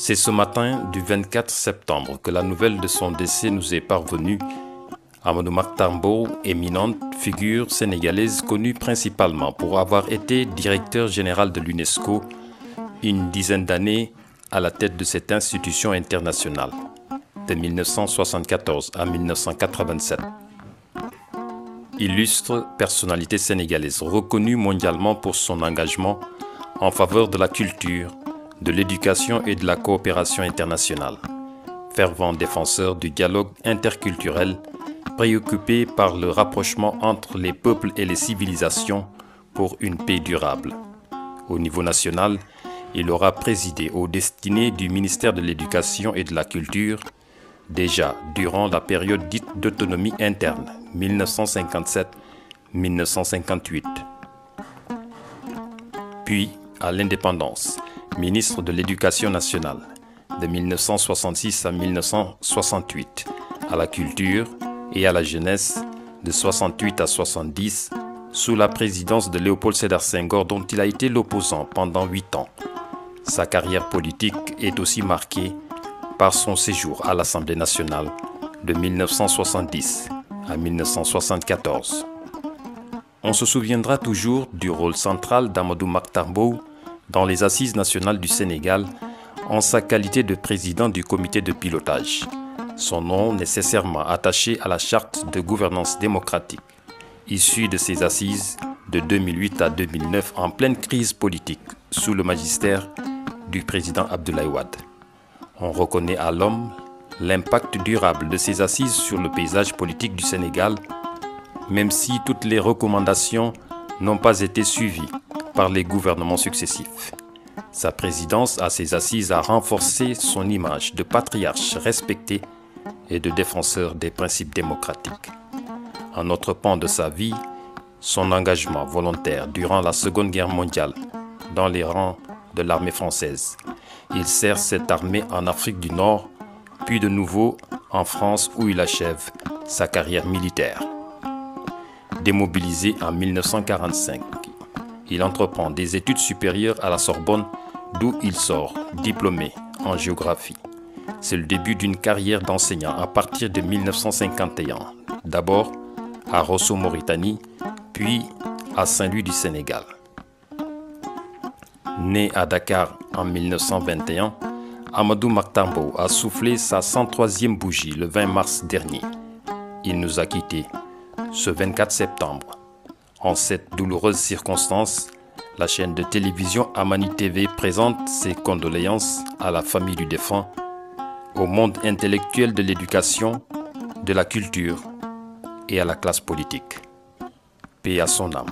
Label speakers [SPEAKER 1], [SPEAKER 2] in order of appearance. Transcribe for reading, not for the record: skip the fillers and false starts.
[SPEAKER 1] C'est ce matin du 24 septembre que la nouvelle de son décès nous est parvenue. Amadou Mahtar Mbow, éminente figure sénégalaise connue principalement pour avoir été directeur général de l'UNESCO une dizaine d'années à la tête de cette institution internationale, de 1974 à 1987. Illustre personnalité sénégalaise reconnue mondialement pour son engagement en faveur de la culture, de l'éducation et de la coopération internationale. Fervent défenseur du dialogue interculturel, préoccupé par le rapprochement entre les peuples et les civilisations pour une paix durable. Au niveau national, il aura présidé aux destinées du ministère de l'Éducation et de la Culture, déjà durant la période dite d'autonomie interne, 1957-1958. Puis, à l'indépendance, ministre de l'Éducation nationale, de 1966 à 1968, à la culture et à la jeunesse, de 68 à 70, sous la présidence de Léopold Sédar Senghor, dont il a été l'opposant pendant 8 ans. Sa carrière politique est aussi marquée par son séjour à l'Assemblée nationale de 1970 à 1974. On se souviendra toujours du rôle central d'Amadou Mahtar Mbow dans les Assises nationales du Sénégal en sa qualité de président du comité de pilotage. Son nom nécessairement attaché à la charte de gouvernance démocratique, issue de ces assises de 2008 à 2009 en pleine crise politique sous le magistère du président Abdoulaye Wade. On reconnaît à l'homme l'impact durable de ces assises sur le paysage politique du Sénégal, même si toutes les recommandations n'ont pas été suivies par les gouvernements successifs. Sa présidence à ces assises a renforcé son image de patriarche respecté et de défenseur des principes démocratiques. Un autre pan de sa vie, son engagement volontaire durant la Seconde Guerre mondiale dans les rangs de l'armée française. Il sert cette armée en Afrique du Nord, puis de nouveau en France où il achève sa carrière militaire. Démobilisé en 1945, il entreprend des études supérieures à la Sorbonne, d'où il sort diplômé en géographie. C'est le début d'une carrière d'enseignant à partir de 1951, d'abord à Rosso, Mauritanie, puis à Saint-Louis du Sénégal. Né à Dakar en 1921, Amadou Mahtar Mbow a soufflé sa 103e bougie le 20 mars dernier. Il nous a quittés ce 24 septembre. En cette douloureuse circonstance, la chaîne de télévision Amani TV présente ses condoléances à la famille du défunt, au monde intellectuel de l'éducation, de la culture et à la classe politique. Paix à son âme.